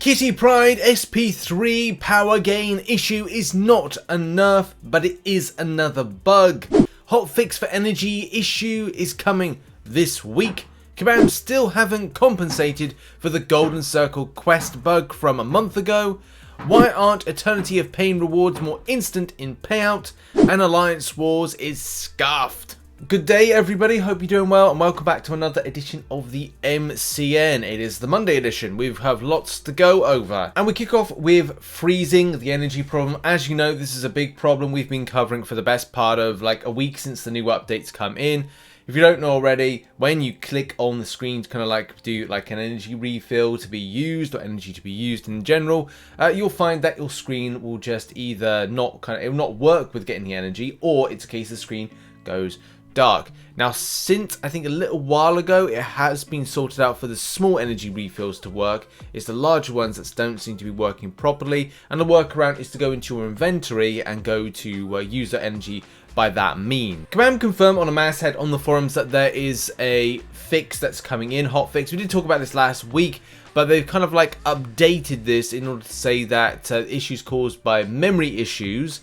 Kitty Pryde SP3 power gain issue is not a nerf, but it is another bug. Hotfix for energy issue is coming this week. Kabam still haven't compensated for the Golden Circle quest bug from a month ago. Why aren't Eternity of Pain rewards more instant in payout? And Alliance Wars is scuffed. Good day everybody, hope you're doing well and welcome back to another edition of the MCN. It is the Monday edition, we have lots to go over. And we kick off with freezing, the energy problem. As you know, this is a big problem we've been covering for the best part of like a week since the new updates come in. If you don't know already, when you click on the screen to kind of like do like an energy refill to be used or energy to be used in general, you'll find that your screen will just either it will not work with getting the energy, or it's a case the screen goes dark. Now, since I think a little while ago, it has been sorted out for the small energy refills to work. It's the larger ones that don't seem to be working properly, and the workaround is to go into your inventory and go to use that energy by that mean. Kabam confirmed on a masthead on the forums that there is a fix that's coming in, hotfix. We did talk about this last week, but they've kind of like updated this in order to say that issues caused by memory issues,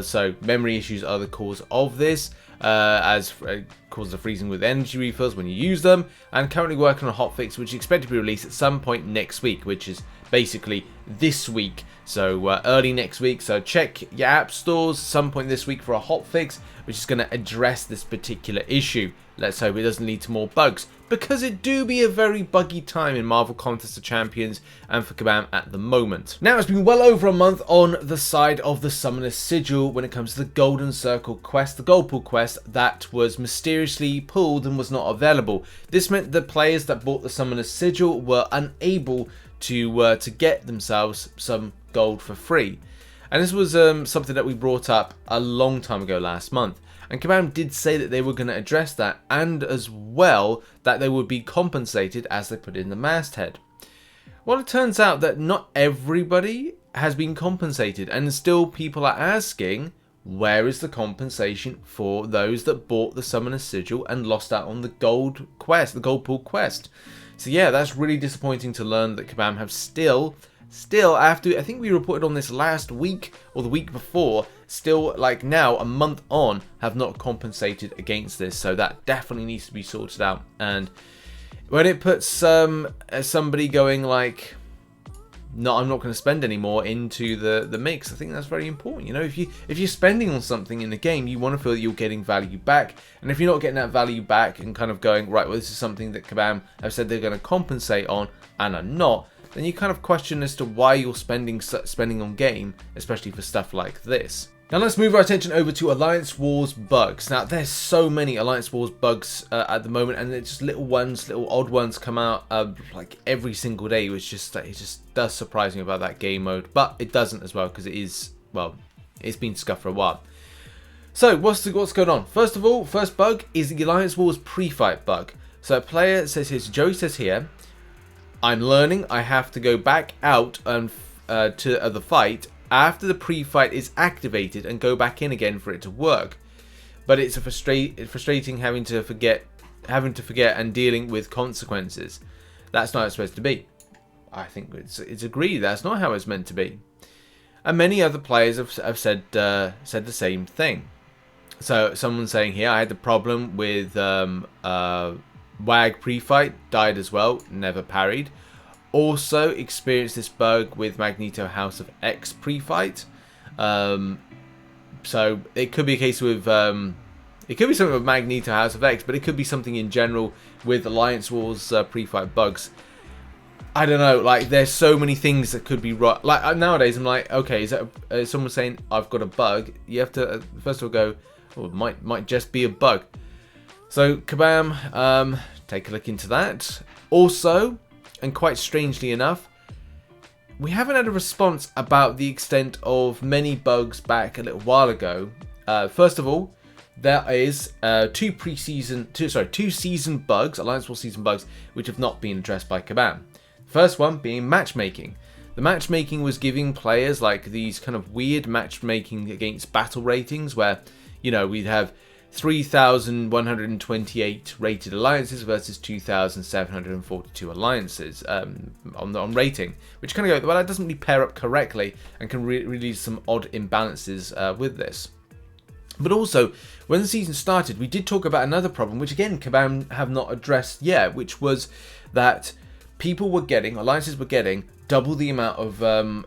so memory issues are the cause of this, as causes the freezing with energy refills when you use them, and currently working on a hotfix which is expected to be released at some point next week, which is basically this week, so early next week. So check your app stores some point this week for a hotfix which is going to address this particular issue. Let's hope it doesn't lead to more bugs, because it do be a very buggy time in Marvel Contest of Champions and for Kabam at the moment. Now, it's been well over a month on the side of the Summoner's Sigil when it comes to the Golden Circle quest, the Goldpool quest that was mysteriously pulled and was not available. This meant the players that bought the Summoner's Sigil were unable to get themselves some gold for free. And this was something that we brought up a long time ago last month. And Kabam did say that they were going to address that, and as well that they would be compensated as they put in the masthead. Well, it turns out that not everybody has been compensated, and still people are asking, where is the compensation for those that bought the Summoner's Sigil and lost out on the gold quest, the Goldpool quest? So yeah, that's really disappointing to learn that Kabam have still after, I think we reported on this last week or the week before, still like now a month on have not compensated against this. So that definitely needs to be sorted out. And when it puts somebody going like, no, I'm not going to spend any more into the mix, I think that's very important. You know, if you're spending on something in the game, you want to feel that you're getting value back. And if you're not getting that value back and kind of going, right, well, this is something that Kabam have said they're going to compensate on and are not, then you kind of question as to why you're spending on game, especially for stuff like this. Now let's move our attention over to Alliance Wars bugs. Now there's so many Alliance Wars bugs at the moment, and it's just little odd ones come out like every single day, which it just does surprise me about that game mode, but it doesn't as well because it is, well, it's been scuffed for a while. So what's going on? First of all, first bug is the Alliance Wars pre-fight bug. So a player says here, Joey says here, I'm learning I have to go back out and to the fight after the pre-fight is activated and go back in again for it to work. But it's frustrating having to forget and dealing with consequences. That's not how it's supposed to be. I think it's agreed that's not how it's meant to be. And many other players have said the same thing. So someone's saying here, I had the problem with WAG pre-fight, died as well, never parried. Also experienced this bug with Magneto House of X pre-fight. So it could be a case with it could be something with Magneto House of X, but it could be something in general with Alliance Wars pre-fight bugs. I don't know, like there's so many things that could be right. Like nowadays I'm like, okay, is that someone saying I've got a bug? You have to first of all go, oh, it might just be a bug. So Kabam, take a look into that. Also, and quite strangely enough, we haven't had a response about the extent of many bugs back a little while ago. First of all, there is two season bugs, Alliance War season bugs, which have not been addressed by Kabam. First one being matchmaking. The matchmaking was giving players like these kind of weird matchmaking against battle ratings where, you know, we'd have 3,128 rated alliances versus 2,742 alliances on rating, which kind of go, well, that doesn't really pair up correctly and can release some odd imbalances with this. But also, when the season started, we did talk about another problem, which again, Kabam have not addressed yet, which was that alliances were getting double the amount of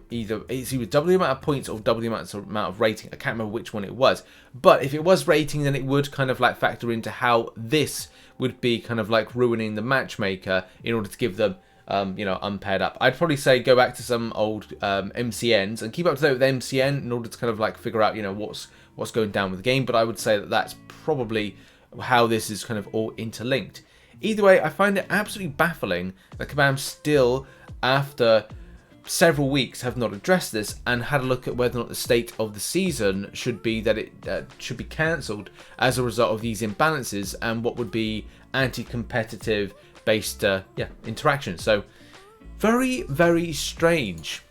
either double the amount of points or double the amount of rating. I can't remember which one it was, but if it was rating, then it would kind of like factor into how this would be kind of like ruining the matchmaker in order to give them unpaired up. I'd probably say go back to some old MCNs and keep up to date with MCN in order to kind of like figure out what's going down with the game. But I would say that that's probably how this is kind of all interlinked. Either way, I find it absolutely baffling that Kabam still, after several weeks, have not addressed this and had a look at whether or not the state of the season should be that it should be cancelled as a result of these imbalances and what would be anti-competitive based interaction. So very, very strange.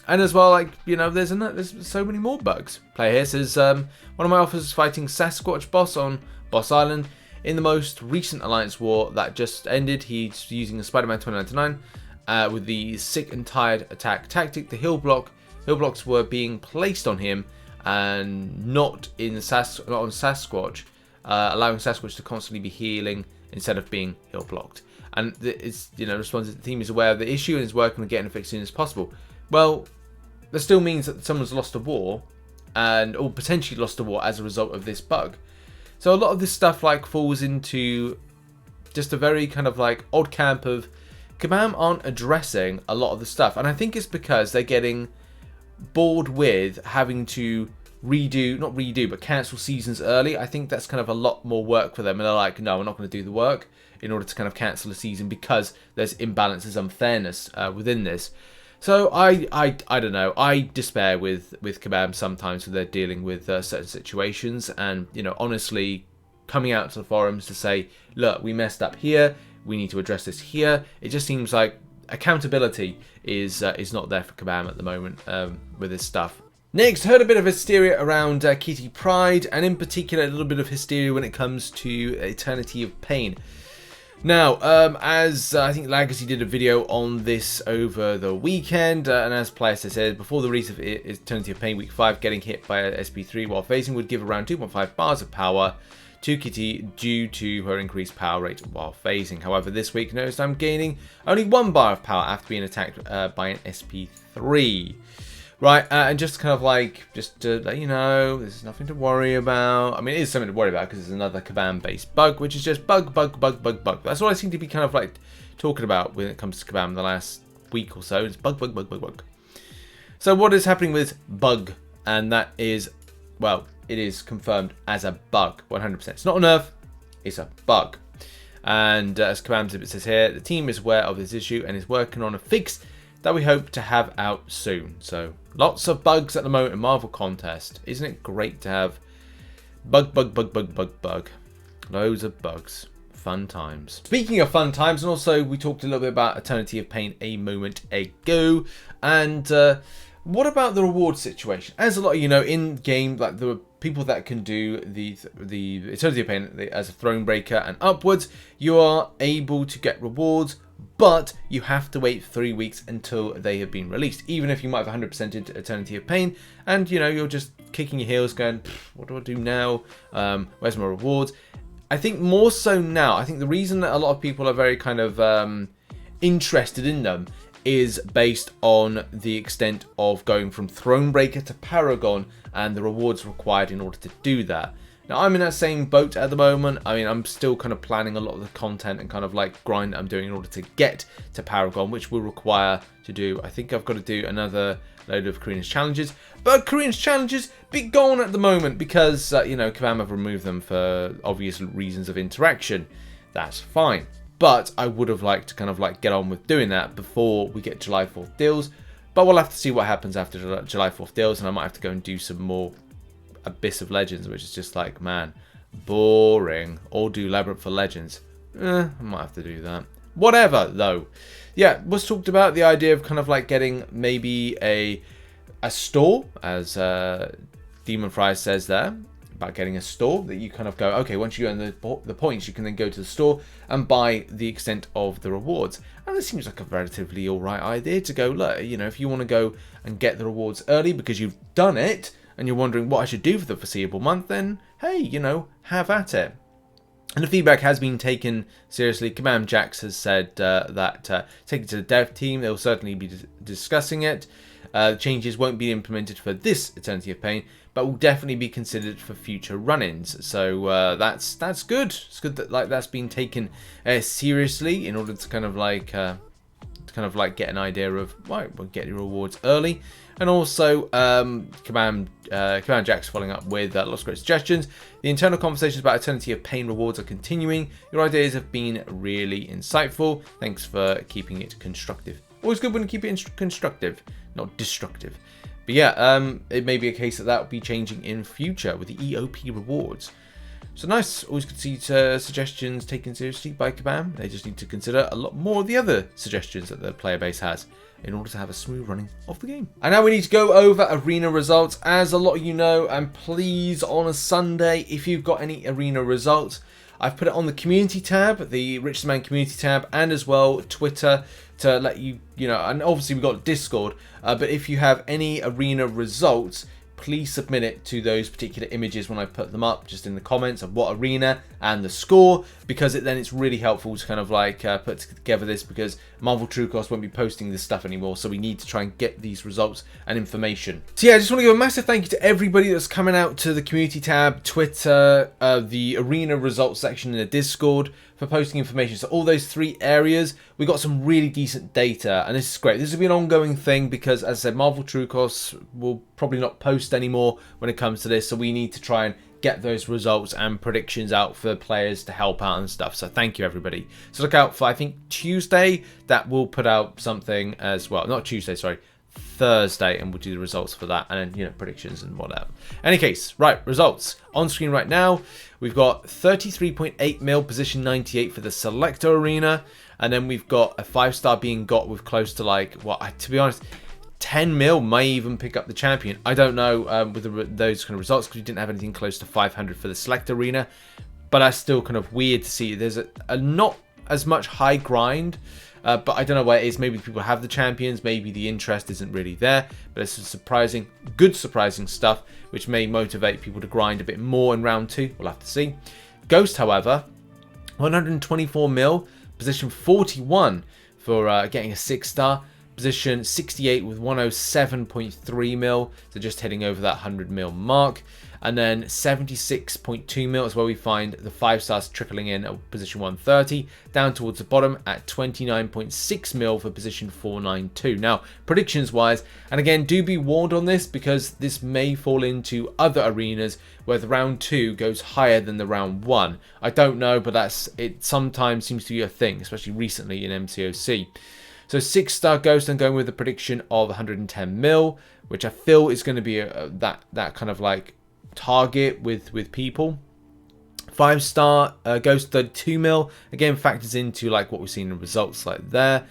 And as well, like, there's so many more bugs. Player here says, one of my officers fighting Sasquatch boss on Boss Island. In the most recent alliance war that just ended, he's using a Spider-Man 2099 with the sick and tired attack tactic. The hill blocks were being placed on him and not on Sasquatch, allowing Sasquatch to constantly be healing instead of being hill blocked. And it's responds that the team is aware of the issue and is working on getting it fixed as soon as possible. Well, that still means that someone's lost a war or potentially lost a war as a result of this bug. So a lot of this stuff like falls into just a very kind of like odd camp of Kabam aren't addressing a lot of the stuff. And I think it's because they're getting bored with having to but cancel seasons early. I think that's kind of a lot more work for them. And they're like, no, we're not going to do the work in order to kind of cancel a season because there's imbalances, unfairness within this. So I don't know. I despair with Kabam sometimes when they're dealing with certain situations, and honestly, coming out to the forums to say, look, we messed up here. We need to address this here. It just seems like accountability is not there for Kabam at the moment with this stuff. Next, heard a bit of hysteria around Kitty Pryde, and in particular a little bit of hysteria when it comes to Eternity of Pain. Now, as I think Legacy did a video on this over the weekend, and as Players said, before the release of Eternity of Pain Week 5, getting hit by a SP3 while phasing would give around 2.5 bars of power to Kitty due to her increased power rate while phasing. However, this week, notice I'm gaining only 1 bar of power after being attacked by an SP3. Right, and just kind of like, just to let you know, there's nothing to worry about. I mean, it is something to worry about because it's another Kabam-based bug, which is just bug. That's what I seem to be kind of like talking about when it comes to Kabam the last week or so. It's bug. So what is happening with bug? And that is, well, it is confirmed as a bug, 100%. It's not a nerf, it's a bug. And as Kabam says here, the team is aware of this issue and is working on a fix that we hope to have out soon. So lots of bugs at the moment in Marvel Contest. Isn't it great to have bug. Loads of bugs. Fun times. Speaking of fun times, and also we talked a little bit about Eternity of Pain a moment ago. And what about the reward situation? As a lot of you know, in game, like the people that can do the Eternity of Pain as a throne breaker and upwards, you are able to get rewards, but you have to wait 3 weeks until they have been released, even if you might have 100% into Eternity of Pain, and you're just kicking your heels going, what do I do now? Where's my rewards? I think more so now, I think the reason that a lot of people are very kind of interested in them is based on the extent of going from Thronebreaker to Paragon and the rewards required in order to do that. Now, I'm in that same boat at the moment. I mean, I'm still kind of planning a lot of the content and kind of like grind I'm doing in order to get to Paragon, which will require to do, I think I've got to do another load of Karina's challenges. But Karina's challenges be gone at the moment because, Kabam have removed them for obvious reasons of interaction. That's fine. But I would have liked to kind of like get on with doing that before we get July 4th deals. But we'll have to see what happens after July 4th deals, and I might have to go and do some more Abyss of Legends, which is just like, man, boring. Or do Labyrinth for Legends. I might have to do that. Whatever, though. Yeah, was talked about the idea of kind of like getting maybe a store, as Demon Fry says there, about getting a store that you kind of go, okay, once you earn the points, you can then go to the store and buy the extent of the rewards. And this seems like a relatively alright idea to go, look, you know, if you want to go and get the rewards early because you've done it and you're wondering what I should do for the foreseeable month, then hey, you know, have at it. And the feedback has been taken seriously. Kabam Jax has said that take it to the dev team. They'll certainly be discussing it. Changes won't be implemented for this Eternity of Pain, but will definitely be considered for future run-ins. So that's good. It's good that like that's been taken seriously in order to kind of like get an idea of right, we'll get your rewards early. And also, Kabam Jack's following up with lots of great suggestions. The internal conversations about Eternity of Pain rewards are continuing. Your ideas have been really insightful. Thanks for keeping it constructive. Always good when you keep it constructive, not destructive. But yeah, it may be a case that will be changing in future with the EOP rewards. So nice. Always good to see suggestions taken seriously by Kabam. They just need to consider a lot more of the other suggestions that the player base has in order to have a smooth running of the game. And now we need to go over arena results. As a lot of you know, and please on a Sunday, if you've got any arena results, I've put it on the community tab, the RichTheMan community tab, and as well Twitter to let you, and obviously we've got Discord, but if you have any arena results, please submit it to those particular images when I put them up, just in the comments of what arena and the score, because then it's really helpful to kind of like put together this, because Marvel True Cost won't be posting this stuff anymore, so we need to try and get these results and information. So yeah, I just want to give a massive thank you to everybody that's coming out to the community tab, Twitter, the arena results section in the Discord, for posting information. So all those 3 areas, we got some really decent data, and this is great. This will be an ongoing thing because, as I said, Marvel True Costs will probably not post anymore when it comes to this, so we need to try and get those results and predictions out for players to help out and stuff. So thank you, everybody. So look out for, I think, Tuesday, that will put out something as well. Not Tuesday, sorry. Thursday, and we'll do the results for that, and then predictions and whatever. Any case, right, results on screen right now. We've got 33.8 mil, position 98 for the selector arena, and then we've got a 5-star being got with close to like, well, to be honest, 10 mil may even pick up the champion. I don't know with those kind of results, because we didn't have anything close to 500 for the selector arena, but that's still kind of weird to see. There's a not as much high grind. But I don't know why it is. Maybe people have the champions. Maybe the interest isn't really there. But it's surprising, good surprising stuff, which may motivate people to grind a bit more in round 2. We'll have to see. Ghost, however, 124 mil, position 41 for getting a 6-star. Position 68 with 107.3 mil. So just heading over that 100 mil mark. And then 76.2 mil is where we find the 5-stars trickling in at position 130, down towards the bottom at 29.6 mil for position 492. Now, predictions wise, and again, do be warned on this, because this may fall into other arenas where the round 2 goes higher than the round 1. I don't know, but it sometimes seems to be a thing, especially recently in MCOC. So 6-star Ghost, I'm going with a prediction of 110 mil, which I feel is going to be that kind of like target with people. 5-star Ghost, 32 mil, again factors into like what we've seen in the results like there.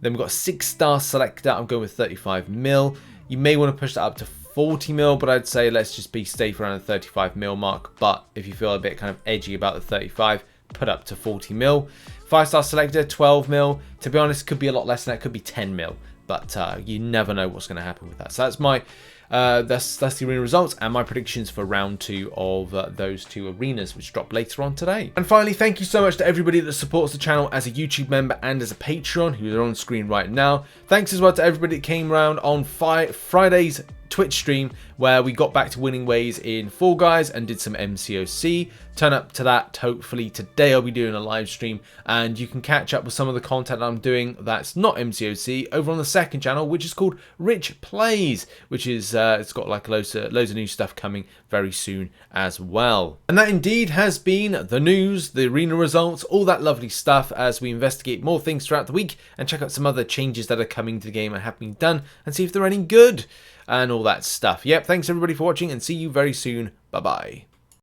Then we've got 6-star Selector, I'm going with 35 mil. You may want to push that up to 40 mil, but I'd say let's just be safe around the 35 mil mark. But if you feel a bit kind of edgy about the 35, put up to 40 mil. 5-star Selector, 12 mil. To be honest, could be a lot less than that, could be 10 mil. But you never know what's going to happen with that. So that's my that's the arena results and my predictions for round 2 of those 2 arenas, which drop later on today. And finally, thank you so much to everybody that supports the channel as a YouTube member and as a Patreon, who are on screen right now. Thanks as well to everybody that came around on Friday's Twitch stream, where we got back to winning ways in Fall Guys and did some MCOC. Turn up to that. Hopefully today I'll be doing a live stream, and you can catch up with some of the content I'm doing that's not MCOC over on the second channel, which is called Rich Plays, which is it's got like loads of new stuff coming very soon as well. And that indeed has been the news, the arena results, all that lovely stuff, as we investigate more things throughout the week and check out some other changes that are coming to the game and have been done, and see if they're any good and all that stuff. Yep, thanks everybody for watching, and see you very soon. Bye bye.